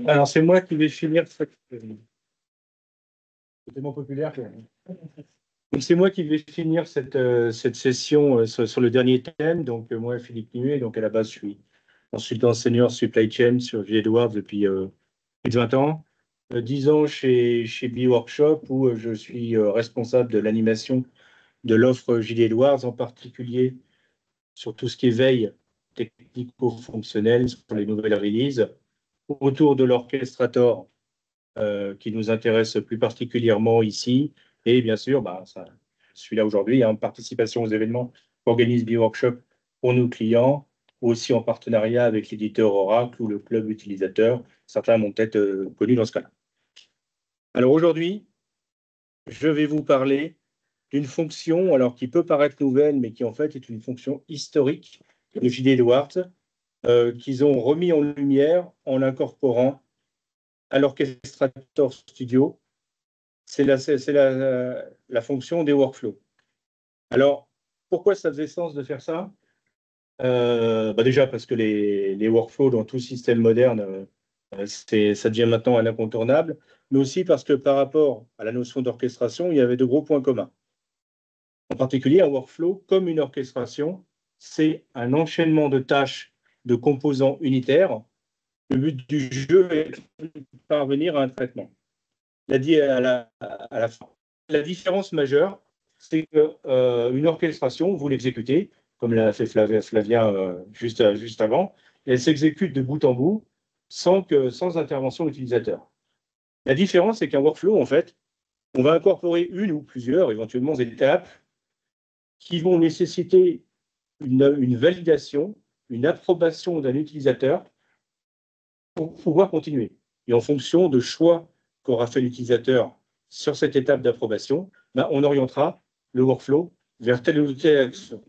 Alors, c'est moi qui vais finir cette. C'est tellement populaire que. Donc, c'est moi qui vais finir cette session sur le dernier thème. Donc, moi, Philippe Nuet, donc à la base, je suis consultant senior supply chain sur J. Edwards depuis plus de 20 ans. 10 ans chez B-Workshop, où je suis responsable de l'animation de l'offre J. Edwards, en particulier sur tout ce qui est veille technico-fonctionnelle sur les nouvelles releases, autour de l'orchestrator qui nous intéresse plus particulièrement ici. Et bien sûr, je suis là aujourd'hui en participation aux événements qu'organise B-Workshop pour nos clients, aussi en partenariat avec l'éditeur Oracle ou le club utilisateur. Certains m'ont peut-être connu dans ce cas-là. Alors aujourd'hui, je vais vous parler d'une fonction alors qui peut paraître nouvelle, mais qui en fait est une fonction historique de J.D. Edwards, qu'ils ont remis en lumière en l'incorporant à l'Orchestrator Studio. C'est la fonction des workflows. Alors, pourquoi ça faisait sens de faire ça? Déjà parce que les workflows dans tout système moderne, ça devient maintenant un incontournable, mais aussi parce que par rapport à la notion d'orchestration, il y avait de gros points communs. En particulier, un workflow, comme une orchestration, c'est un enchaînement de tâches de composants unitaires. Le but du jeu est de parvenir à un traitement. À la fin. La différence majeure, c'est qu'une orchestration, vous l'exécutez, comme l'a fait Flavien juste avant, elle s'exécute de bout en bout sans intervention utilisateur. La différence, c'est qu'un workflow, en fait, on va incorporer une ou plusieurs, éventuellement, étapes qui vont nécessiter une validation, une approbation d'un utilisateur pour pouvoir continuer. Et en fonction de choix qu'aura fait l'utilisateur sur cette étape d'approbation, on orientera le workflow vers telle ou telle action.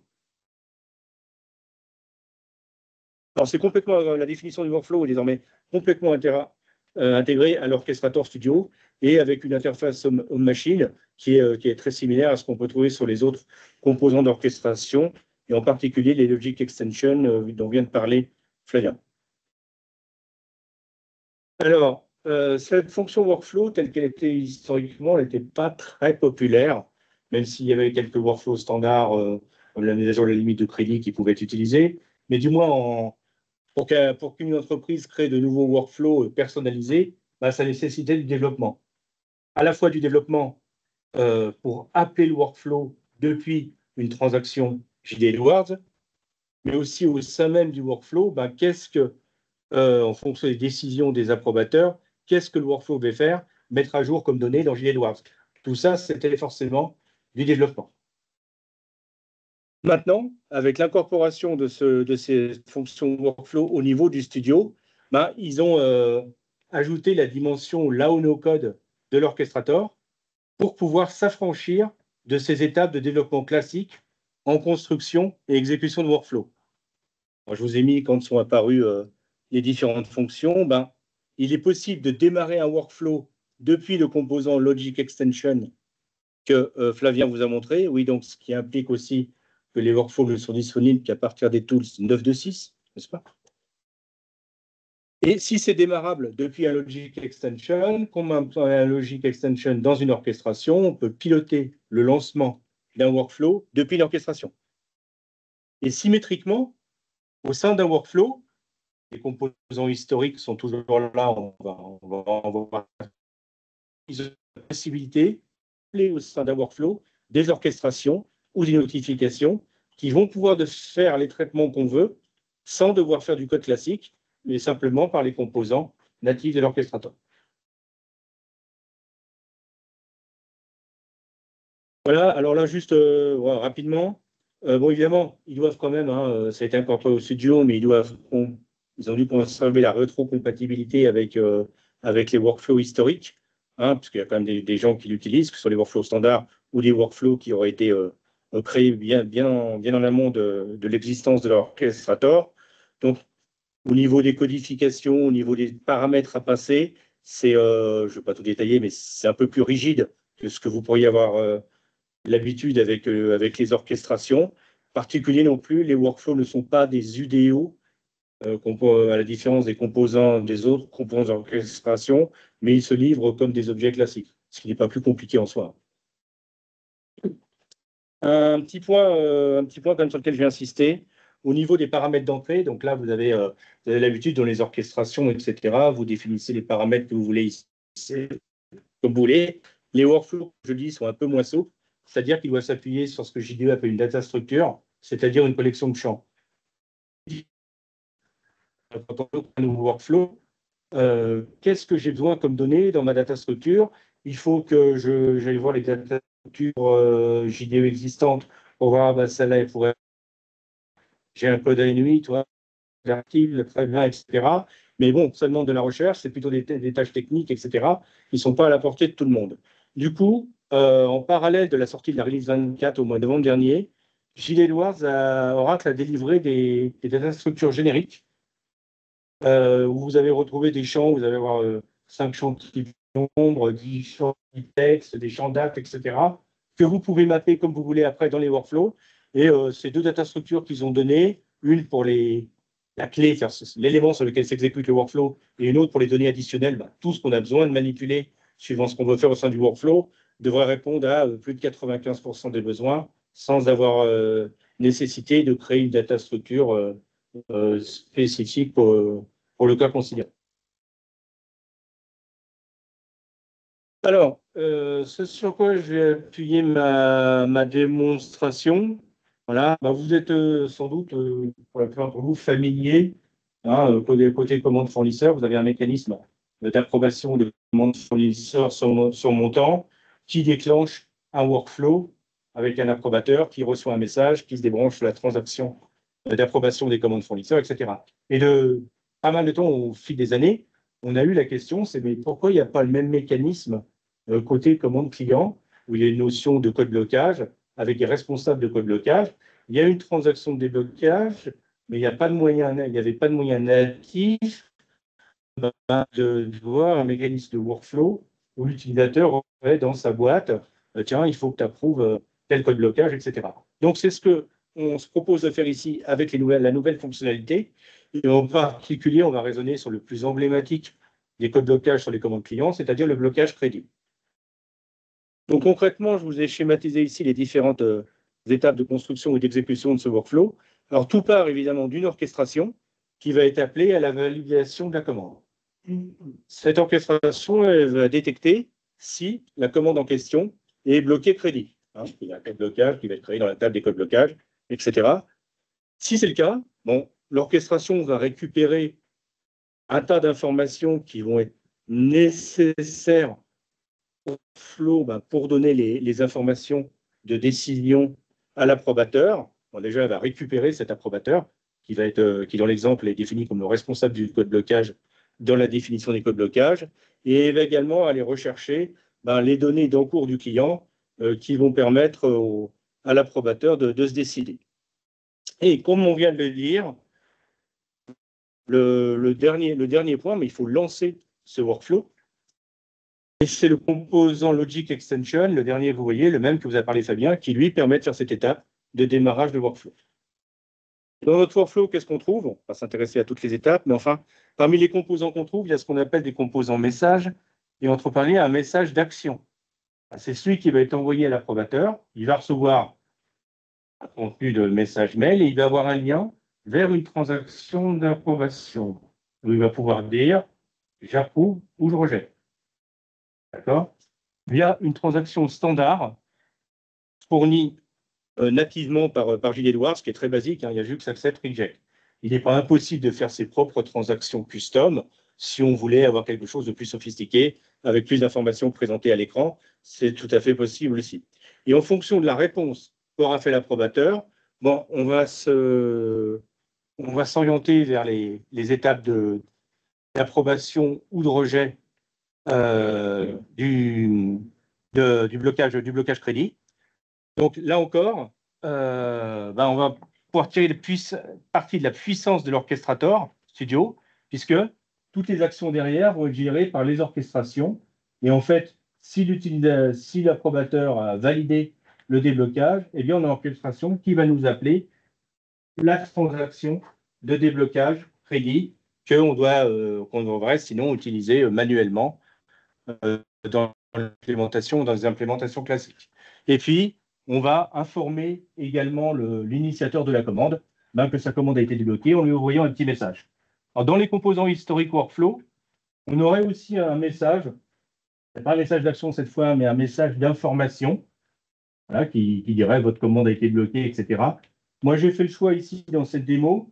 Alors, c'est complètement la définition du workflow est désormais complètement intégrée à l'Orchestrator Studio et avec une interface homme-machine qui est très similaire à ce qu'on peut trouver sur les autres composants d'orchestration et en particulier les Logic Extension dont vient de parler Flavien. Alors, cette fonction workflow, telle qu'elle était historiquement, elle n'était pas très populaire, même s'il y avait quelques workflows standards, comme la mise à jour de la limite de crédit qui pouvaient être utilisés. Mais du moins, pour qu'une entreprise crée de nouveaux workflows personnalisés, ça nécessitait du développement. À la fois du développement pour appeler le workflow depuis une transaction J.D. Edwards, mais aussi au sein même du workflow, qu'est-ce que en fonction des décisions des approbateurs, qu'est-ce que le workflow va faire, mettre à jour comme données dans J.D. Edwards. Tout ça, c'était forcément du développement. Maintenant, avec l'incorporation de ces fonctions workflow au niveau du studio, ils ont ajouté la dimension Lao No Code de l'orchestrator pour pouvoir s'affranchir de ces étapes de développement classiques en construction et exécution de workflow. Alors, je vous ai mis, quand sont apparues les différentes fonctions, il est possible de démarrer un workflow depuis le composant Logic Extension que Flavien vous a montré. Oui, donc ce qui implique aussi que les workflows ne sont disponibles qu'à partir des tools 9.2.6, n'est-ce pas? Et si c'est démarrable depuis un Logic Extension, comme un Logic Extension dans une orchestration, on peut piloter le lancement d'un workflow depuis l'orchestration. Et symétriquement, au sein d'un workflow, les composants historiques sont toujours là, on va voir. Ils ont la possibilité, au sein d'un workflow, des orchestrations ou des notifications qui vont pouvoir faire les traitements qu'on veut sans devoir faire du code classique, mais simplement par les composants natifs de l'orchestrator. Voilà, alors là, juste rapidement, évidemment, ils doivent quand même, ça a été incorporé au studio, mais ils ont dû conserver la rétrocompatibilité avec les workflows historiques, parce qu'il y a quand même des gens qui l'utilisent, que ce soit les workflows standards ou des workflows qui auraient été créés bien en amont de l'existence de l'orchestrator. Donc, au niveau des codifications, au niveau des paramètres à passer, je ne vais pas tout détailler, mais c'est un peu plus rigide que ce que vous pourriez avoir l'habitude avec les orchestrations. En particulier non plus, les workflows ne sont pas des UDO à la différence des composants des autres composants d'orchestration, mais ils se livrent comme des objets classiques, ce qui n'est pas plus compliqué en soi. Un petit point quand même sur lequel je vais insister, au niveau des paramètres d'entrée. Donc là, vous avez l'habitude dans les orchestrations, etc. Vous définissez les paramètres que vous voulez ici, comme vous voulez. Les workflows, je dis, sont un peu moins souples, c'est-à-dire qu'ils doivent s'appuyer sur ce que JDE appelle une data structure, c'est-à-dire une collection de champs. Quand on veut un nouveau workflow, qu'est-ce que j'ai besoin comme données dans ma data structure? Il faut que j'aille voir les data structures JDE existantes pour voir, bah, celle-là, elle pourrait. J'ai un code ANUI, toi, l'article, très bien, etc. Mais bon, ça demande de la recherche, c'est plutôt des tâches techniques, etc., qui ne sont pas à la portée de tout le monde. Du coup, en parallèle de la sortie de la release 24 au mois de novembre dernier, Gilles Edwards Oracle a délivré des data structures génériques où vous avez retrouvé des champs, vous allez avoir 5 champs type nombre, 10 champs type texte, des champs dates, etc., que vous pouvez mapper comme vous voulez après dans les workflows. Et ces deux data structures qu'ils ont données, une pour la clé, l'élément sur lequel s'exécute le workflow, et une autre pour les données additionnelles, bah, tout ce qu'on a besoin de manipuler suivant ce qu'on veut faire au sein du workflow, devrait répondre à plus de 95% des besoins sans avoir nécessité de créer une data structure spécifique pour le cas considéré. Alors, ce sur quoi je vais appuyer ma démonstration, voilà, bah, vous êtes sans doute, pour la plupart d'entre vous, familier, hein, côté commande fournisseur, vous avez un mécanisme d'approbation de commande fournisseur sur montant qui déclenche un workflow avec un approbateur qui reçoit un message, qui se débranche sur la transaction d'approbation des commandes fournisseurs, etc. Et de pas mal de temps, au fil des années, on a eu la question, c'est mais pourquoi il n'y a pas le même mécanisme côté commande client, où il y a une notion de code blocage avec des responsables de code blocage. Il y a une transaction de déblocage, mais il n'y a pas de moyen, il n'y avait pas de moyen natif de voir un mécanisme de workflow où l'utilisateur aurait dans sa boîte, tiens, il faut que tu approuves tel code blocage, etc. Donc, c'est ce qu'on se propose de faire ici avec la nouvelle fonctionnalité. Et en particulier, on va raisonner sur le plus emblématique des codes blocage sur les commandes clients, c'est-à-dire le blocage crédit. Donc concrètement, je vous ai schématisé ici les différentes étapes de construction et d'exécution de ce workflow. Alors tout part évidemment d'une orchestration qui va être appelée à la validation de la commande. Cette orchestration, elle va détecter si la commande en question est bloquée crédit. Il y a un code blocage qui va être créé dans la table des codes blocages, etc. Si c'est le cas, bon, l'orchestration va récupérer un tas d'informations qui vont être nécessaires flow pour donner les informations de décision à l'approbateur. Bon, déjà, elle va récupérer cet approbateur qui dans l'exemple est défini comme le responsable du code blocage dans la définition des codes blocage, et elle va également aller rechercher les données d'encours du client qui vont permettre à l'approbateur de se décider. Et comme on vient de le dire, le dernier point, mais il faut lancer ce workflow. Et c'est le composant Logic Extension, le dernier, vous voyez, le même que vous a parlé Fabien, qui lui permet de faire cette étape de démarrage de workflow. Dans notre workflow, qu'est-ce qu'on trouve? On va s'intéresser à toutes les étapes, mais enfin, parmi les composants qu'on trouve, il y a ce qu'on appelle des composants messages, et entre parler un message d'action. C'est celui qui va être envoyé à l'approbateur, il va recevoir un contenu de message mail, et il va avoir un lien vers une transaction d'approbation, où il va pouvoir dire « j'approuve » ou « je rejette ». D'accord? Via une transaction standard fournie nativement par Gilles Edwards, qui est très basique, il y a juste accept, reject. Il n'est pas impossible de faire ses propres transactions custom si on voulait avoir quelque chose de plus sophistiqué, avec plus d'informations présentées à l'écran, c'est tout à fait possible aussi. Et en fonction de la réponse qu'aura fait l'approbateur, bon, on va s'orienter vers les étapes d'approbation ou de rejet du blocage crédit. Donc là encore, on va pouvoir tirer partie de la puissance de l'orchestrator studio, puisque toutes les actions derrière vont être gérées par les orchestrations. Et en fait, si l'approbateur a validé le déblocage, on a l'orchestration qui va nous appeler la transaction de déblocage prédit qu'on devrait sinon utiliser manuellement dans l'implémentation, dans les implémentations classiques. Et puis, on va informer également l'initiateur de la commande que sa commande a été débloquée en lui envoyant un petit message. Alors, dans les composants historiques workflow, on aurait aussi un message, pas un message d'action cette fois, mais un message d'information, voilà, qui dirait votre commande a été bloquée, etc. Moi, j'ai fait le choix ici dans cette démo.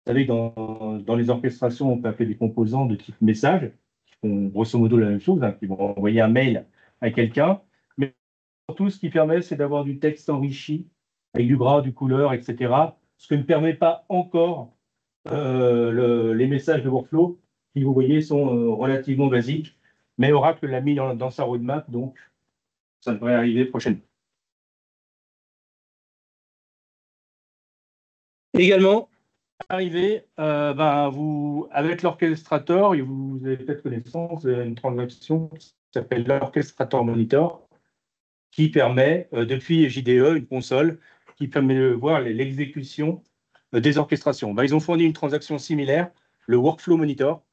Vous savez, dans les orchestrations, on peut appeler des composants de type message, qui font grosso modo la même chose, qui vont envoyer un mail à quelqu'un. Mais surtout, ce qui permet, c'est d'avoir du texte enrichi, avec du gras, du couleur, etc. Ce que ne permet pas encore les messages de workflow, qui, vous voyez, sont relativement basiques. Mais Oracle l'a mis dans sa roadmap, donc ça devrait arriver prochainement. Également, arrivé, avec l'orchestrator, vous avez peut-être connaissance d'une transaction qui s'appelle l'orchestrator monitor, qui permet, depuis JDE, une console, qui permet de voir l'exécution des orchestrations. Ils ont fourni une transaction similaire, le workflow monitor,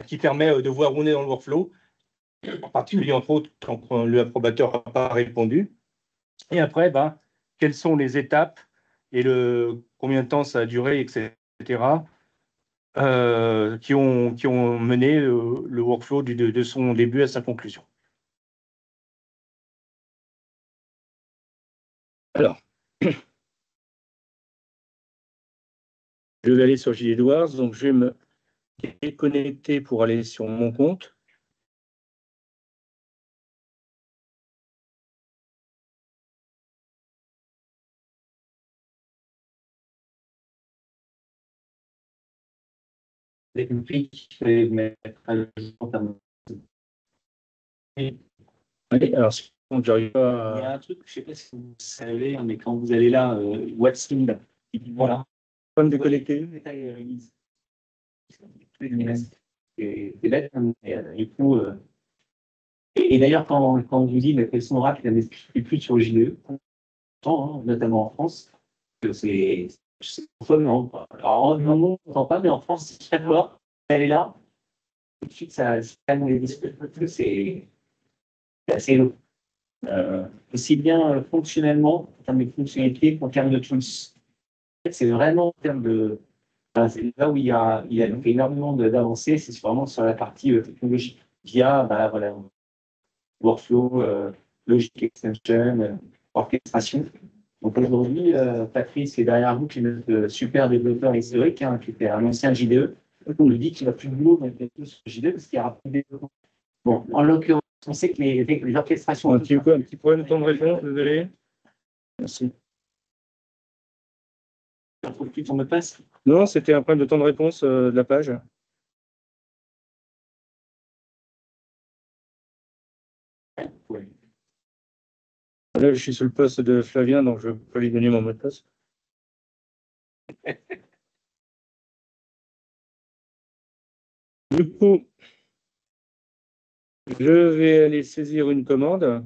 qui permet de voir où on est dans le workflow, en particulier, entre autres, quand l'approbateur n'a pas répondu. Et après, quelles sont les étapes et combien de temps ça a duré, etc., qui ont mené le workflow de son début à sa conclusion. Alors, je vais aller sur Gilles Edwards, donc je vais me déconnecter pour aller sur mon compte. Vous avez compris qu'il fallait mettre à jour. Oui, alors, j'arrive pas à... Il y a un truc, je ne sais pas si vous savez, mais quand vous allez là, What's in, voilà. Comme de collecter. C'est bête, du coup. Et d'ailleurs, quand on vous dit quels sont Oracle, il n'y a plus sur JDE, notamment en France, que c'est non. Alors, non, on n'entend pas, mais en France, chaque fois, elle est là, tout de suite, ça calme les discours. C'est assez long. Aussi bien fonctionnellement, en termes de fonctionnalité, qu'en termes de tools. C'est vraiment en termes de. C'est là où il y a énormément d'avancées, c'est vraiment sur la partie technologie, via voilà, workflow, logic extension, orchestration. Donc aujourd'hui, Patrice qui est derrière vous, qui est notre super développeur historique, qui était un ancien JDE, on lui dit qu'il n'a plus de boulot mais plus sur JDE parce qu'il n'y aura plus de développement. Bon, en l'occurrence, on sait que les orchestrations. Un petit problème de temps de réponse, désolé. Merci. Tu retrouves plus ton mot de passe? Non, c'était un problème de temps de réponse de la page. Ouais. Là, je suis sur le poste de Flavien, donc je peux lui donner mon mot de passe. Du coup, je vais aller saisir une commande.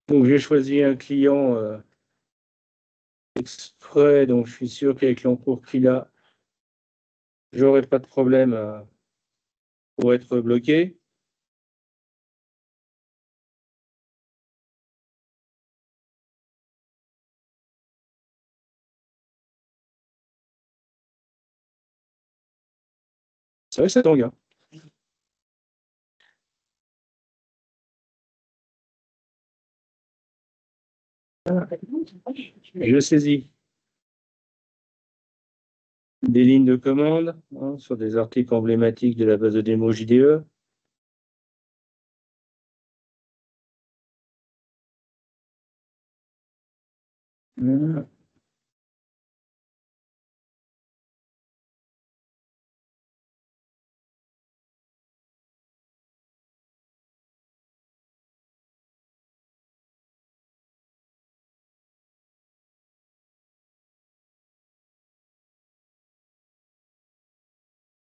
Donc, j'ai choisi un client exprès, donc je suis sûr qu'avec l'encours qu'il a, je n'aurai pas de problème pour être bloqué. C'est vrai que ça tangue, hein. Je saisis des lignes de commande sur des articles emblématiques de la base de démo JDE.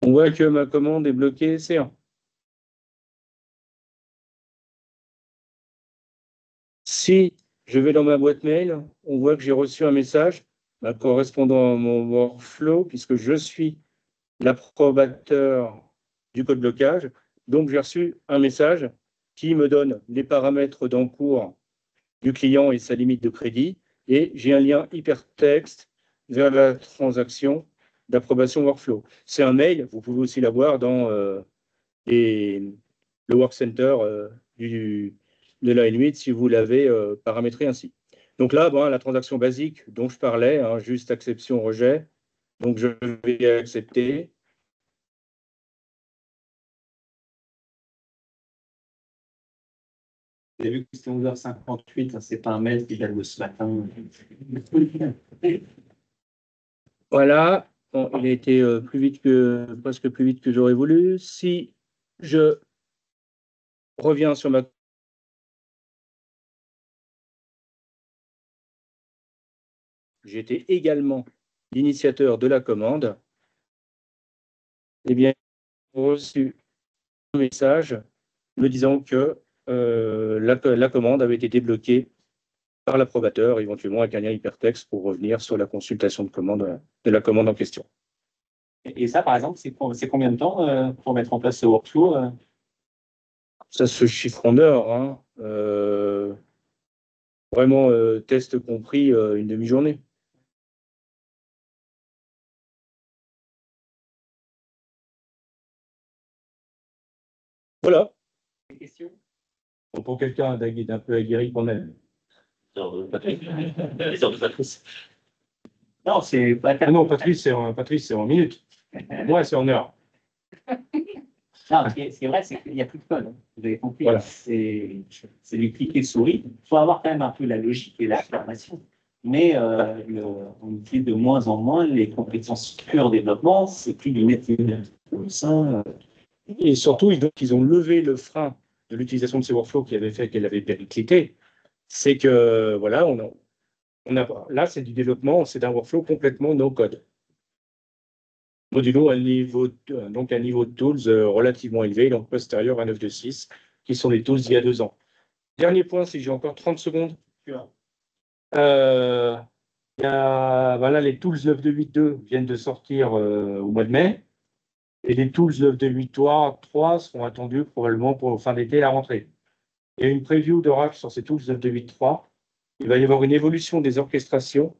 On voit que ma commande est bloquée C1. Si je vais dans ma boîte mail, on voit que j'ai reçu un message correspondant à mon workflow, puisque je suis l'approbateur du code blocage. Donc, j'ai reçu un message qui me donne les paramètres d'encours du client et sa limite de crédit. Et j'ai un lien hypertexte vers la transaction d'approbation workflow. C'est un mail, vous pouvez aussi l'avoir dans le Work Center de la N8 si vous l'avez paramétré ainsi. Donc là, la transaction basique dont je parlais, juste acception, rejet. Donc je vais accepter. Vous avez vu que c'était 11h58, c'est pas un mail qui date de ce matin. Voilà, bon, il a été presque plus vite que j'aurais voulu. Si je reviens sur ma... J'étais également l'initiateur de la commande. Eh bien, j'ai reçu un message me disant que la commande avait été débloquée par l'approbateur, éventuellement avec un lien hypertexte pour revenir sur la consultation de la commande en question. Et ça, par exemple, c'est combien de temps pour mettre en place ce workflow Ça se chiffre en heures. Hein. Vraiment, test compris, une demi-journée. Voilà. Des questions Pour quelqu'un d'un peu aguerri quand même. Les heures de Patrice. Non, c'est pas non, Patrice, c'est en minutes. Moi, c'est en heures. Non, ce qui est vrai, c'est qu'il n'y a plus de code. Vous avez compris. Voilà. C'est du cliquer souris. Il faut avoir quand même un peu la logique et la formation. Mais on utilise de moins en moins les compétences pures développement. C'est plus du métier. Ça. Et surtout, ils ont levé le frein de l'utilisation de ces workflows qui avait fait qu'elle avait périclité. C'est que, voilà, là, c'est du développement, c'est un workflow complètement no-code. Modulo à un niveau de tools relativement élevé, donc postérieur à 9.2.6, qui sont les tools d'il y a 2 ans. Dernier point, si j'ai encore 30 secondes. Voilà, les tools 9.2.8.2 viennent de sortir au mois de mai. Et les tools 9.2.8.3 seront attendus probablement pour fin d'été, la rentrée. Il y a une preview d'Oracle sur ces tools 9.2.8.3. Il va y avoir une évolution des orchestrations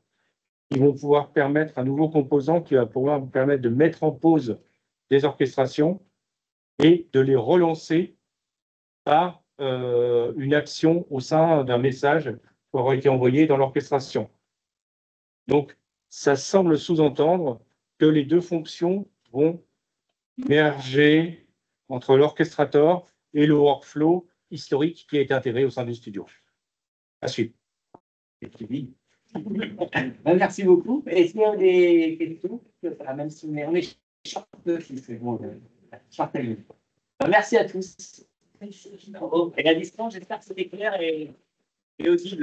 qui vont pouvoir permettre un nouveau composant qui va pouvoir vous permettre de mettre en pause des orchestrations et de les relancer par une action au sein d'un message qui aura été envoyé dans l'orchestration. Donc, ça semble sous-entendre que les deux fonctions vont merger entre l'orchestrator et le workflow historique qui est intégré au sein du studio. À suivre. Merci beaucoup. Est-ce qu'il y a des questions? Même si on est short, c'est bon. Merci à tous. Et à distance, j'espère que c'était clair et audible.